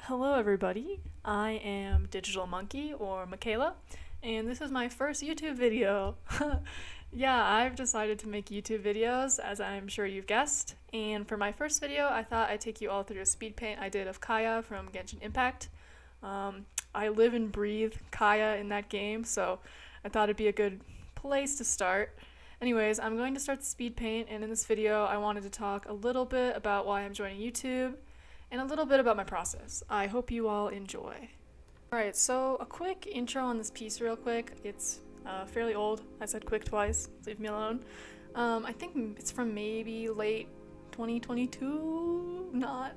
Hello everybody, I am Digital Monkey or Michaela, and this is my first YouTube video. Yeah, I've decided to make YouTube videos, as I'm sure you've guessed, and for my first video I thought I'd take you all through a speed paint I did of Kaeya from Genshin Impact. I live and breathe Kaeya in that game, so I thought it'd be a good place to start. Anyways, I'm going to start the speed paint, and in this video I wanted to talk a little bit about why I'm joining YouTube, and a little bit about my process. I hope you all enjoy. Alright, so a quick intro on this piece real quick. It's fairly old. I said quick twice. Leave me alone. I think it's from maybe late 2022? Not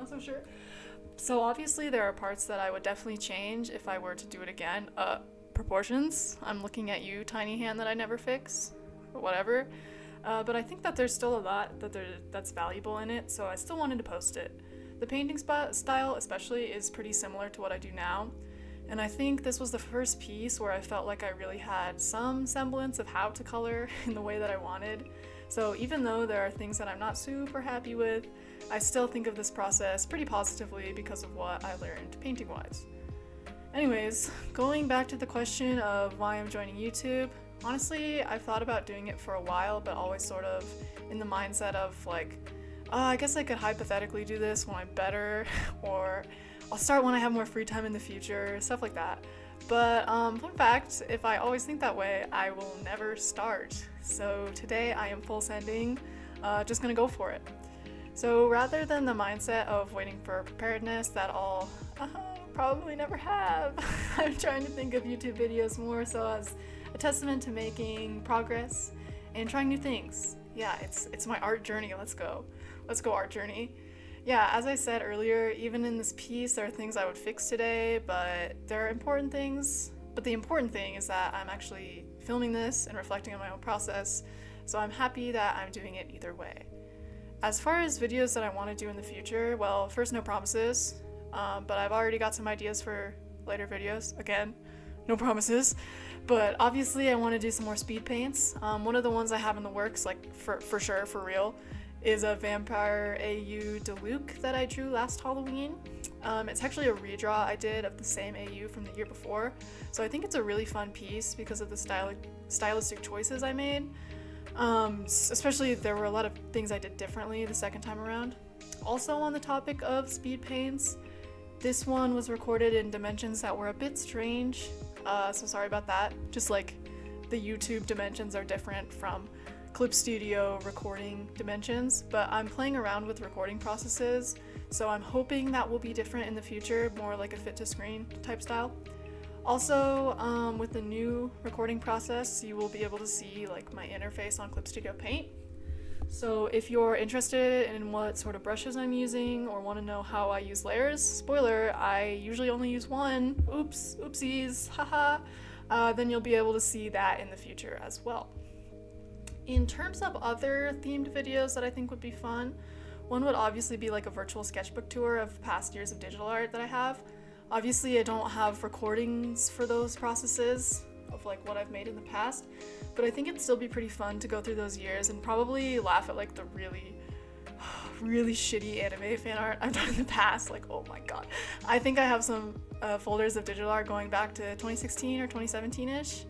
so sure. So obviously there are parts that I would definitely change if I were to do it again. Proportions. I'm looking at you, tiny hand that I never fix, or whatever. But I think that there's still a lot that's valuable in it, so I still wanted to post it. The painting style especially is pretty similar to what I do now, and I think this was the first piece where I felt like I really had some semblance of how to color in the way that I wanted. So even though there are things that I'm not super happy with, I still think of this process pretty positively because of what I learned painting-wise. Anyways, going back to the question of why I'm joining YouTube, honestly, I've thought about doing it for a while, but always sort of in the mindset of like, I guess I could hypothetically do this when I'm better, or I'll start when I have more free time in the future, stuff like that. But fun fact, if I always think that way, I will never start. So today I am full sending, just gonna go for it. So rather than the mindset of waiting for preparedness that I'll probably never have, I'm trying to think of YouTube videos more so as a testament to making progress and trying new things. Yeah, it's my art journey. Let's go art journey. Yeah, as I said earlier, even in this piece there are things I would fix today, but there are important things. But the important thing is that I'm actually filming this and reflecting on my own process, so I'm happy that I'm doing it either way. As far as videos that I want to do in the future, well, first, no promises, but I've already got some ideas for later videos. Again, no promises. But obviously I want to do some more speed paints. One of the ones I have in the works, like for sure, for real, is a Vampire AU Deluxe that I drew last Halloween. It's actually a redraw I did of the same AU from the year before, so I think it's a really fun piece because of the stylistic choices I made. Especially there were a lot of things I did differently the second time around. Also on the topic of speed paints, this one was recorded in dimensions that were a bit strange, so sorry about that. Just like the YouTube dimensions are different from Clip Studio recording dimensions, but I'm playing around with recording processes, so I'm hoping that will be different in the future, more like a fit to screen type style. Also, with the new recording process, you will be able to see like my interface on Clip Studio Paint. So if you're interested in what sort of brushes I'm using or want to know how I use layers, spoiler, I usually only use one. Oopsies, haha. Then you'll be able to see that in the future as well. In terms of other themed videos that I think would be fun, one would obviously be like a virtual sketchbook tour of past years of digital art that I have. Obviously I don't have recordings for those processes of like what I've made in the past, but I think it'd still be pretty fun to go through those years and probably laugh at like the really shitty anime fan art I've done in the past. Like, oh my god. I think I have some folders of digital art going back to 2016 or 2017-ish.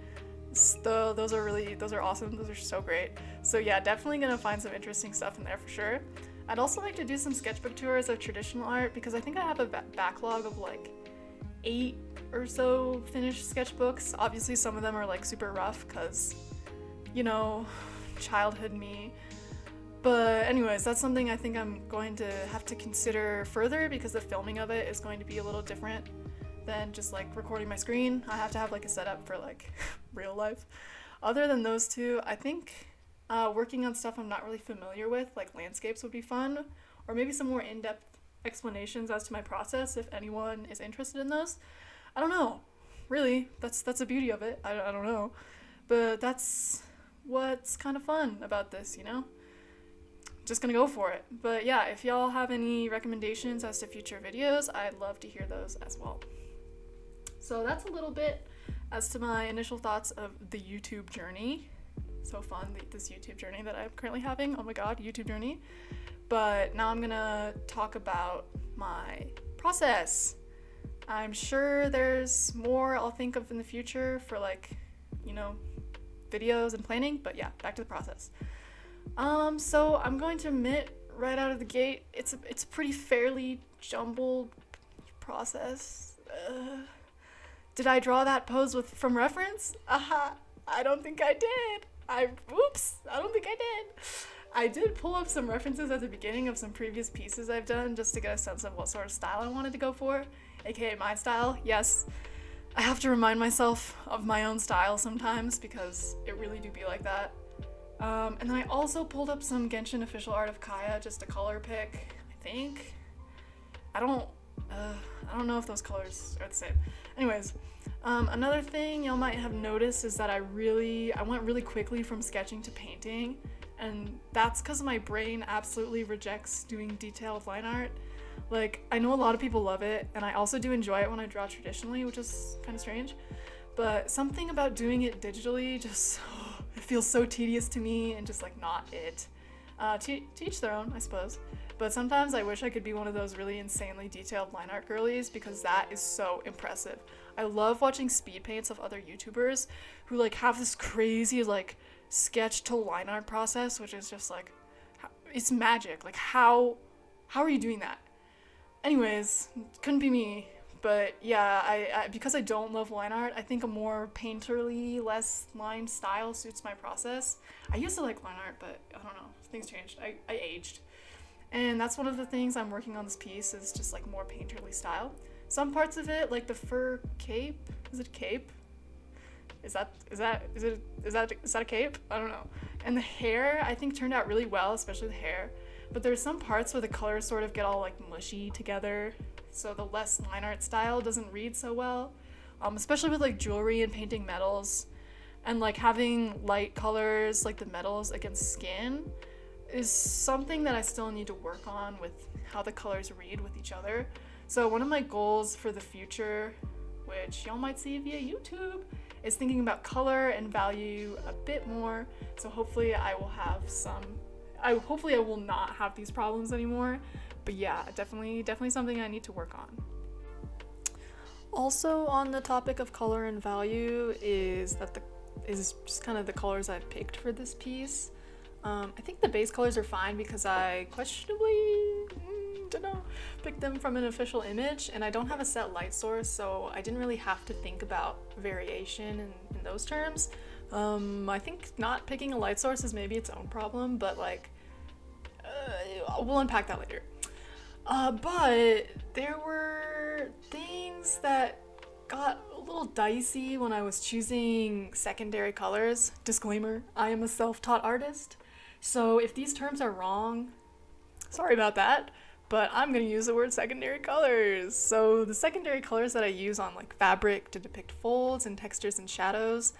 Those are awesome. Those are so great. So yeah, definitely gonna find some interesting stuff in there for sure. I'd also like to do some sketchbook tours of traditional art because I think I have a backlog of like 8 or so finished sketchbooks. Obviously some of them are like super rough because, you know, childhood me. But anyways, that's something I think I'm going to have to consider further because the filming of it is going to be a little different than just like recording my screen. I have to have like a setup for like real life. Other than those two, I think working on stuff I'm not really familiar with, like landscapes, would be fun, or maybe some more in-depth explanations as to my process if anyone is interested in those. I don't know, really, that's the beauty of it. I don't know, but that's what's kind of fun about this, you know? Just gonna go for it. But yeah, if y'all have any recommendations as to future videos, I'd love to hear those as well. So that's a little bit as to my initial thoughts of the YouTube journey. So fun, this YouTube journey that I'm currently having. Oh my god, YouTube journey. But now I'm gonna talk about my process. I'm sure there's more I'll think of in the future for like, you know, videos and planning, but yeah, back to the process. So I'm going to admit right out of the gate, it's a pretty fairly jumbled process. Did I draw that pose from reference? I don't think I did. I don't think I did. I did pull up some references at the beginning of some previous pieces I've done just to get a sense of what sort of style I wanted to go for, aka my style. Yes, I have to remind myself of my own style sometimes because it really do be like that. And then I also pulled up some Genshin official art of Kaeya, just a color pick, I think. I don't know if those colors are the same. Anyways, another thing y'all might have noticed is that I went really quickly from sketching to painting, and that's because my brain absolutely rejects doing detailed line art. Like, I know a lot of people love it, and I also do enjoy it when I draw traditionally, which is kind of strange, but something about doing it digitally just, it feels so tedious to me and just like not it. To each their own, I suppose. But sometimes I wish I could be one of those really insanely detailed line art girlies because that is so impressive. I love watching speed paints of other YouTubers who like have this crazy like sketch to line art process, which is just like, it's magic. Like how are you doing that? Anyways, couldn't be me. But yeah, I because I don't love line art, I think a more painterly, less line style suits my process. I used to like line art, but I don't know, things changed. I aged. And that's one of the things I'm working on this piece is just like more painterly style. Some parts of it, like the fur cape, is it a cape? Is that a cape? I don't know. And the hair, I think turned out really well, especially the hair. But there's some parts where the colors sort of get all like mushy together, so the less line art style doesn't read so well, especially with like jewelry and painting metals, and like having light colors like the metals against skin is something that I still need to work on with how the colors read with each other. So one of my goals for the future, which y'all might see via YouTube, is thinking about color and value a bit more. So hopefully I will not have these problems anymore. But yeah, definitely something I need to work on. Also on the topic of color and value is just kind of the colors I've picked for this piece. I think the base colors are fine because I questionably, picked them from an official image, and I don't have a set light source, so I didn't really have to think about variation in those terms. I think not picking a light source is maybe its own problem, but like, we'll unpack that later. But there were things that got a little dicey when I was choosing secondary colors. Disclaimer, I am a self-taught artist, so if these terms are wrong, sorry about that, but I'm gonna use the word secondary colors. So the secondary colors that I use on like fabric to depict folds and textures and shadows,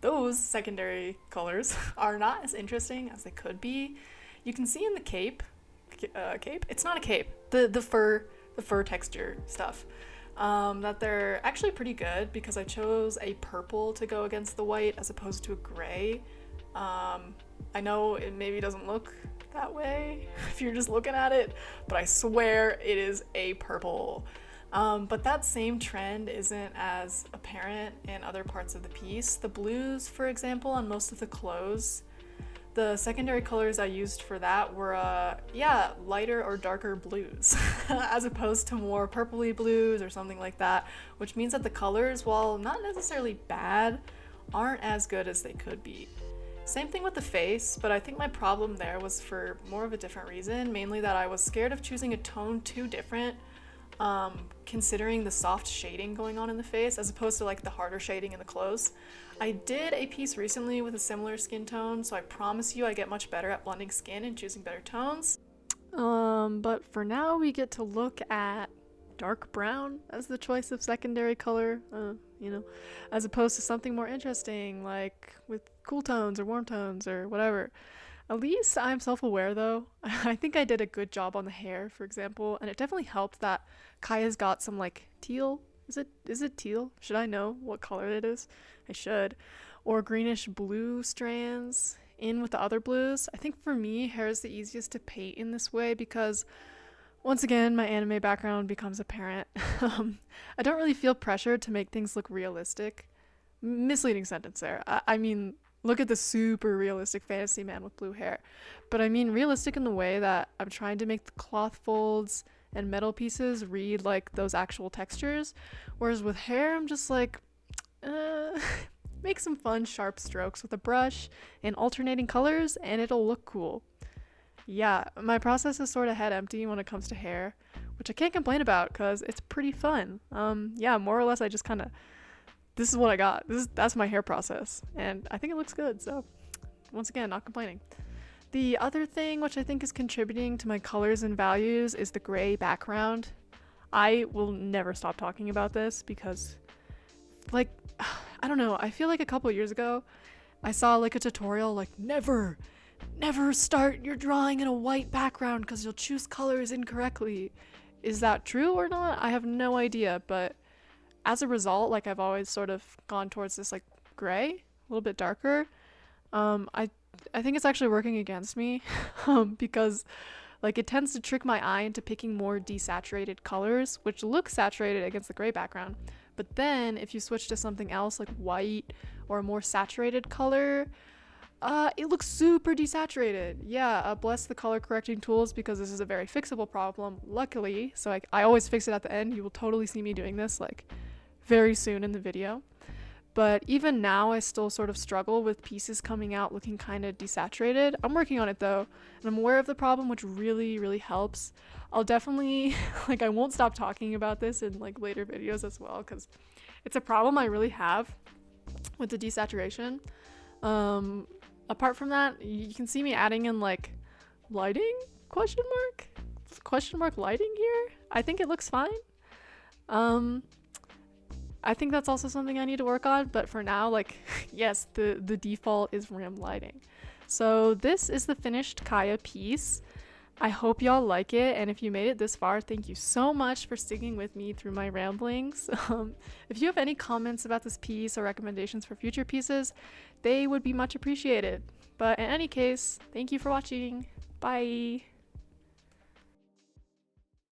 those secondary colors are not as interesting as they could be. You can see in the cape, it's not a cape, the fur texture stuff, that they're actually pretty good because I chose a purple to go against the white as opposed to a gray. I know it maybe doesn't look that way if you're just looking at it, but I swear it is a purple. But that same trend isn't as apparent in other parts of the piece. The blues, for example, on most of the clothes, the secondary colors I used for that were, lighter or darker blues, as opposed to more purpley blues or something like that, which means that the colors, while not necessarily bad, aren't as good as they could be. Same thing with the face, but I think my problem there was for more of a different reason, mainly that I was scared of choosing a tone too different, considering the soft shading going on in the face, as opposed to like the harder shading in the clothes. I did a piece recently with a similar skin tone, so I promise you I get much better at blending skin and choosing better tones. But for now we get to look at dark brown as the choice of secondary color, as opposed to something more interesting like with cool tones or warm tones or whatever. At least I'm self-aware though. I think I did a good job on the hair, for example, and it definitely helped that Kaya's got some like teal. Is it teal? Should I know what color it is? I should. Or greenish blue strands in with the other blues. I think for me, hair is the easiest to paint in this way because Once again, my anime background becomes apparent. I don't really feel pressured to make things look realistic. Misleading sentence there. I mean, look at the super realistic fantasy man with blue hair. But I mean realistic in the way that I'm trying to make the cloth folds and metal pieces read like those actual textures. Whereas with hair, I'm just like, make some fun sharp strokes with a brush and alternating colors and it'll look cool. Yeah, my process is sort of head empty when it comes to hair, which I can't complain about because it's pretty fun. Yeah, more or less, I just kind of this is what I got. That's my hair process, and I think it looks good. So, once again, not complaining. The other thing which I think is contributing to my colors and values is the gray background. I will never stop talking about this because, like, I don't know. I feel like a couple years ago, I saw like a tutorial like never start your drawing in a white background because you'll choose colors incorrectly. Is that true or not? I have no idea, but as a result, like I've always sort of gone towards this like gray, a little bit darker. I think it's actually working against me because like it tends to trick my eye into picking more desaturated colors, which look saturated against the gray background. But then if you switch to something else like white or a more saturated color, it looks super desaturated. Yeah, bless the color correcting tools because this is a very fixable problem, luckily. So I always fix it at the end. You will totally see me doing this like very soon in the video. But even now, I still sort of struggle with pieces coming out looking kind of desaturated. I'm working on it though, and I'm aware of the problem, which really, really helps. I'll definitely, like, I won't stop talking about this in like later videos as well because it's a problem I really have with the desaturation. Apart from that, you can see me adding in like lighting question mark lighting here. I think it looks fine. I think that's also something I need to work on, but for now, like, yes, the default is rim lighting. So this is the finished Kaeya piece. I hope y'all like it, and if you made it this far, thank you so much for sticking with me through my ramblings. If you have any comments about this piece or recommendations for future pieces, they would be much appreciated. But in any case, thank you for watching. Bye!